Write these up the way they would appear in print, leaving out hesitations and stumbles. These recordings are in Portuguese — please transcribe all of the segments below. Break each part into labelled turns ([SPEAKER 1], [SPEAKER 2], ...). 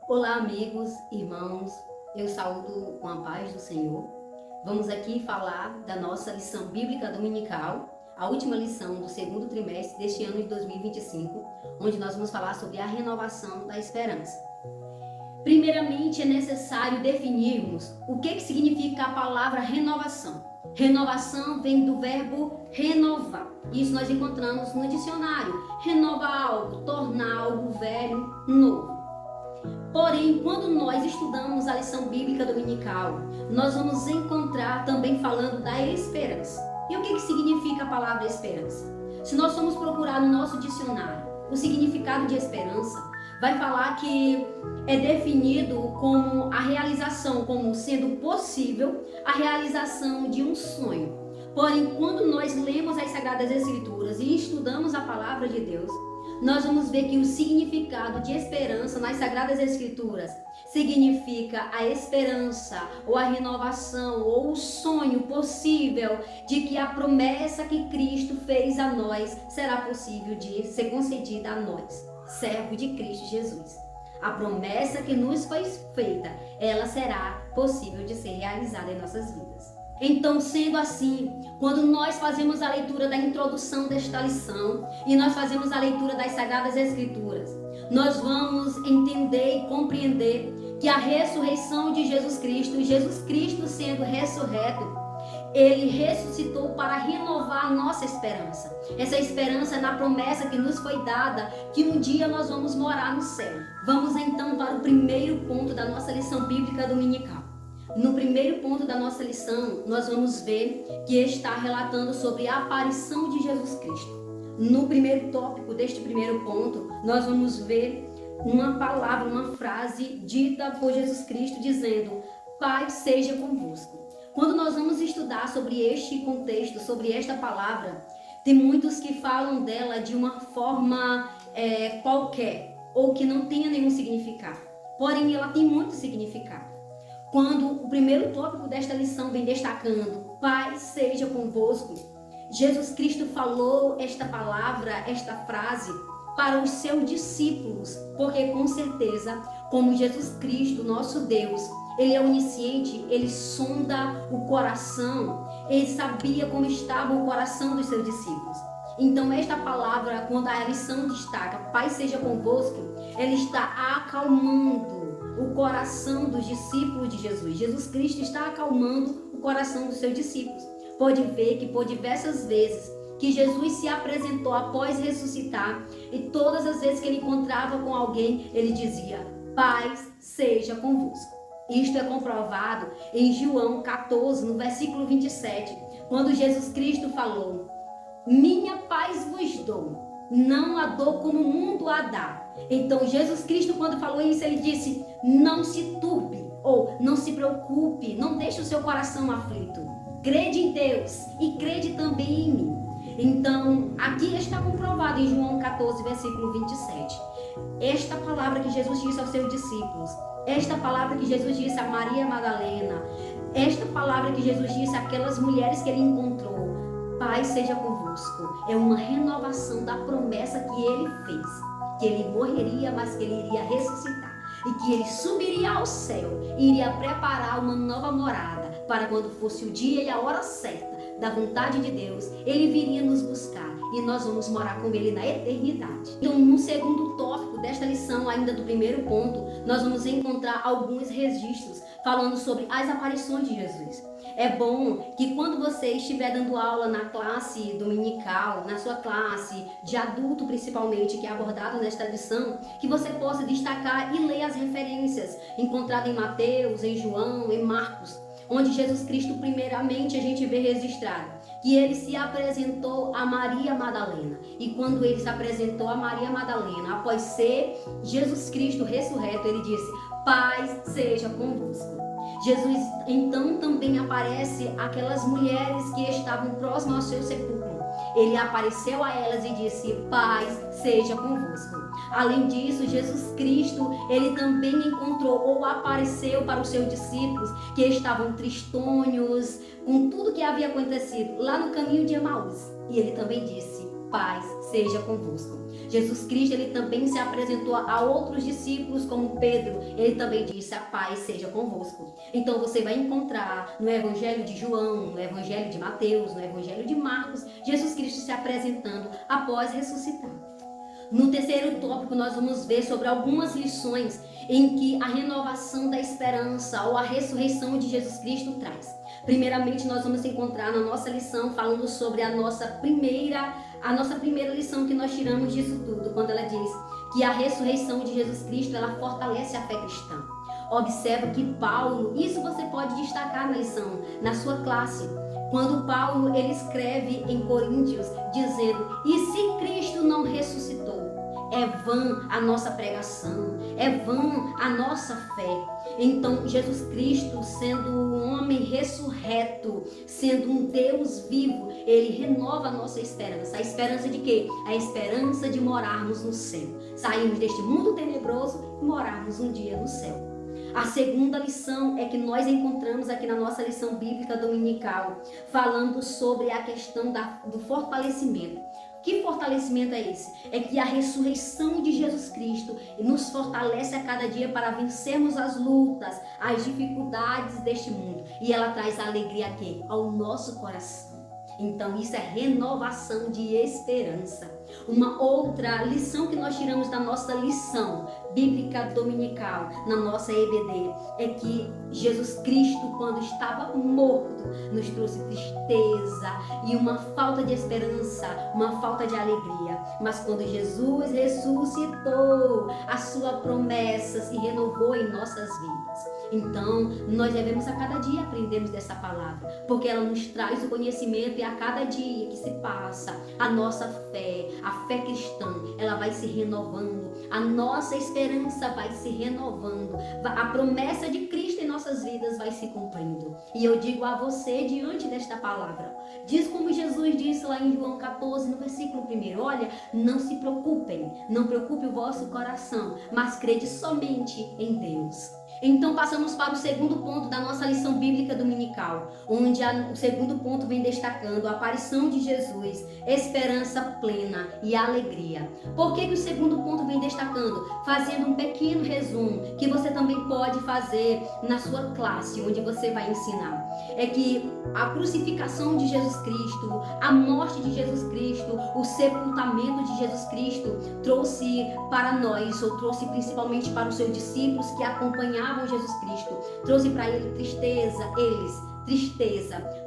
[SPEAKER 1] Olá, amigos, irmãos, eu saúdo com a paz do Senhor. Vamos aqui falar da nossa lição bíblica dominical, a última lição do segundo trimestre deste ano de 2025, onde nós vamos falar sobre a renovação da esperança. Primeiramente, é necessário definirmos o que significa a palavra renovação. Renovação vem do verbo renovar. Isso nós encontramos no dicionário. Renovar algo, tornar algo velho novo. Porém, quando nós estudamos a lição bíblica dominical, nós vamos encontrar também falando da esperança. E o que significa a palavra esperança? Se nós formos procurar no nosso dicionário o significado de esperança, vai falar que é definido como a realização, como sendo possível a realização de um sonho. Porém, quando nós lemos as Sagradas Escrituras e estudamos a palavra de Deus, nós vamos ver que o significado de esperança nas Sagradas Escrituras significa a esperança, ou a renovação, ou o sonho possível de que a promessa que Cristo fez a nós será possível de ser concedida a nós, servo de Cristo Jesus. A promessa que nos foi feita, ela será possível de ser realizada em nossas vidas. Então, sendo assim, quando nós fazemos a leitura da introdução desta lição e nós fazemos a leitura das Sagradas Escrituras, nós vamos entender e compreender que a ressurreição de Jesus Cristo sendo ressurreto, ele ressuscitou para renovar a nossa esperança. Essa esperança é na promessa que nos foi dada, que um dia nós vamos morar no céu. Vamos então para o primeiro ponto da nossa lição bíblica dominical. No primeiro ponto da nossa lição, nós vamos ver que está relatando sobre a aparição de Jesus Cristo. No primeiro tópico deste primeiro ponto, nós vamos ver uma palavra, uma frase dita por Jesus Cristo dizendo: Pai seja convosco. Quando nós vamos estudar sobre este contexto, sobre esta palavra, tem muitos que falam dela de uma forma qualquer, ou que não tenha nenhum significado. Porém, ela tem muito significado. Quando o primeiro tópico desta lição vem destacando, Pai seja convosco, Jesus Cristo falou esta palavra, esta frase para os seus discípulos, porque com certeza, como Jesus Cristo, nosso Deus, Ele é onisciente, Ele sonda o coração, Ele sabia como estava o coração dos seus discípulos. Então esta palavra, quando a lição destaca, Pai seja convosco, ela está acalmando o coração dos discípulos de Jesus. Jesus Cristo está acalmando o coração dos seus discípulos. Pode ver que por diversas vezes que Jesus se apresentou após ressuscitar, e todas as vezes que ele encontrava com alguém, ele dizia: paz seja convosco. Isto é comprovado em João 14, no versículo 27, quando Jesus Cristo falou: minha paz vos dou, não a dou como o mundo a dá. Então Jesus Cristo, quando falou isso, ele disse: não se turbe, ou não se preocupe, não deixe o seu coração aflito. Crede em Deus e crede também em mim. Então, aqui está comprovado em João 14, versículo 27. Esta palavra que Jesus disse aos seus discípulos, esta palavra que Jesus disse a Maria Madalena, esta palavra que Jesus disse àquelas mulheres que ele encontrou: Pai seja convosco, é uma renovação da promessa que ele fez, que ele morreria, mas que ele iria ressuscitar, e que ele subiria ao céu e iria preparar uma nova morada, para quando fosse o dia e a hora certa da vontade de Deus, ele viria nos buscar e nós vamos morar com ele na eternidade. Então, no segundo tópico desta lição, ainda do primeiro ponto, nós vamos encontrar alguns registros falando sobre as aparições de Jesus. É bom que quando você estiver dando aula na classe dominical, na sua classe de adulto principalmente, que é abordada nesta lição, que você possa destacar e ler as referências encontradas em Mateus, em João, em Marcos, onde Jesus Cristo, primeiramente, a gente vê registrado que ele se apresentou a Maria Madalena. E quando ele se apresentou a Maria Madalena, após ser Jesus Cristo ressurreto, ele disse: paz seja convosco. Jesus então também aparece àquelas mulheres que estavam próximas ao seu sepulcro. Ele apareceu a elas e disse: paz seja convosco. Além disso, Jesus Cristo, ele também encontrou ou apareceu para os seus discípulos que estavam tristonhos com tudo que havia acontecido lá no caminho de Emaús. E ele também disse: paz seja convosco. Jesus Cristo, ele também se apresentou a outros discípulos, como Pedro. Ele também disse: a paz seja convosco. Então você vai encontrar no Evangelho de João, no Evangelho de Mateus, no Evangelho de Marcos, Jesus Cristo se apresentando após ressuscitar. No terceiro tópico, nós vamos ver sobre algumas lições em que a renovação da esperança ou a ressurreição de Jesus Cristo traz. Primeiramente, nós vamos encontrar na nossa lição falando sobre a nossa primeira lição que nós tiramos disso tudo, quando ela diz que a ressurreição de Jesus Cristo, ela fortalece a fé cristã. Observa que Paulo, isso você pode destacar na lição, na sua classe, quando Paulo ele escreve em Coríntios dizendo: e se Cristo não ressuscitou, é vã a nossa pregação, é vã a nossa fé. Então Jesus Cristo, sendo um homem ressurreto, sendo um Deus vivo, ele renova a nossa esperança. A esperança de quê? A esperança de morarmos no céu. Sairmos deste mundo tenebroso e morarmos um dia no céu. A segunda lição é que nós encontramos aqui na nossa lição bíblica dominical, falando sobre a questão do fortalecimento. Que fortalecimento é esse? É que a ressurreição de Jesus Cristo nos fortalece a cada dia para vencermos as lutas, as dificuldades deste mundo. E ela traz a alegria aqui, ao nosso coração. Então isso é renovação de esperança. Uma outra lição que nós tiramos da nossa lição bíblica dominical, na nossa EBD, é que Jesus Cristo, quando estava morto, nos trouxe tristeza e uma falta de esperança, uma falta de alegria. Mas quando Jesus ressuscitou, a sua promessa se renovou em nossas vidas. Então, nós devemos a cada dia aprendermos dessa palavra, porque ela nos traz o conhecimento, e a cada dia que se passa, a nossa fé, a fé cristã, ela vai se renovando, a nossa esperança vai se renovando, a promessa de Cristo em nossas vidas vai se cumprindo. E eu digo a você, diante desta palavra, diz como Jesus disse lá em João 14, no versículo 1, olha, não se preocupem, não preocupe o vosso coração, mas crede somente em Deus. Então passamos para o segundo ponto da nossa lição bíblica dominical, onde o segundo ponto vem destacando a aparição de Jesus, esperança plena e alegria. Por que o segundo ponto vem destacando? Fazendo um pequeno resumo que você também pode fazer na sua classe, onde você vai ensinar. É que a crucificação de Jesus Cristo, a morte de Jesus Cristo, o sepultamento de Jesus Cristo trouxe para nós, ou trouxe principalmente para os seus discípulos que acompanhavam Jesus Cristo, trouxe para eles,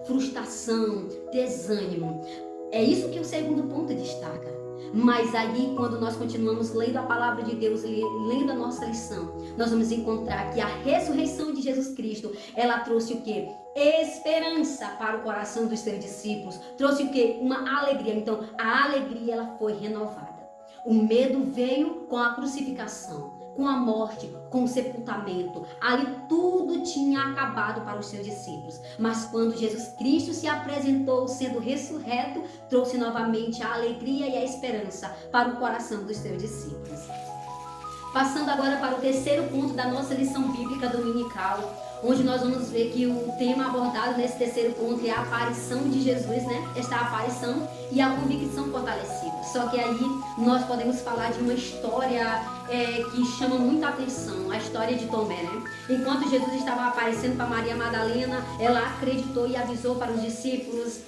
[SPEAKER 1] frustração, desânimo. É isso que o segundo ponto destaca. Mas aí, quando nós continuamos lendo a palavra de Deus, lendo a nossa lição, nós vamos encontrar que a ressurreição de Jesus Cristo, ela trouxe o quê? Esperança para o coração dos seus discípulos. Trouxe o quê? Uma alegria. Então, a alegria, ela foi renovada. O medo veio com a crucificação, com a morte, com o sepultamento. Ali tudo tinha acabado para os seus discípulos. Mas quando Jesus Cristo se apresentou sendo ressurreto, trouxe novamente a alegria e a esperança para o coração dos seus discípulos. Passando agora para o terceiro ponto da nossa lição bíblica dominical, onde nós vamos ver que o tema abordado nesse terceiro ponto é a aparição de Jesus, né? Esta aparição e a convicção fortalecida. Só que aí nós podemos falar de uma história que chama muita atenção, a história de Tomé, né? Enquanto Jesus estava aparecendo para Maria Madalena, ela acreditou e avisou para os discípulos.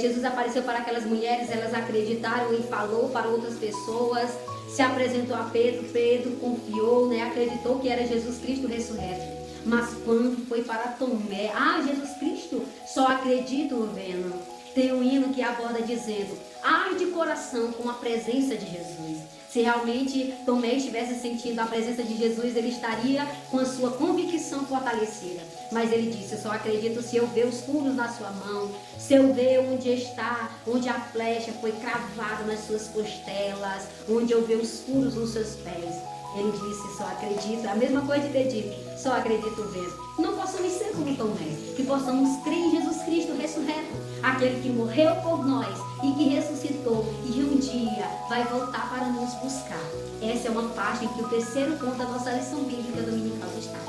[SPEAKER 1] Jesus apareceu para aquelas mulheres, elas acreditaram e falou para outras pessoas. Se apresentou a Pedro, Pedro confiou, né? Acreditou que era Jesus Cristo ressurreto. Mas quando foi para Tomé, Jesus Cristo, só acredito vendo. Tem um hino que aborda dizendo: arde coração com a presença de Jesus. Se realmente Tomé estivesse sentindo a presença de Jesus, ele estaria com a sua convicção fortalecida. Mas ele disse: eu só acredito se eu ver os furos na sua mão, se eu ver onde a flecha foi cravada nas suas costelas, onde eu ver os furos nos seus pés. Ele disse: só acredito, a mesma coisa de ter dito, só acredito vendo. Não possamos ser como Tomé, que possamos crer em Jesus Cristo ressurreto, aquele que morreu por nós e que ressuscitou e um dia vai voltar para nos buscar. Essa é uma parte em que o terceiro ponto da nossa lição bíblica dominical está.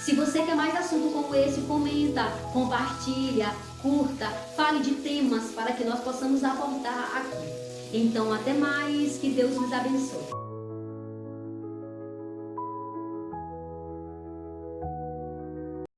[SPEAKER 1] Se você quer mais assunto como esse, comenta, compartilha, curta, fale de temas para que nós possamos abordar aqui. Então, até mais, que Deus nos abençoe.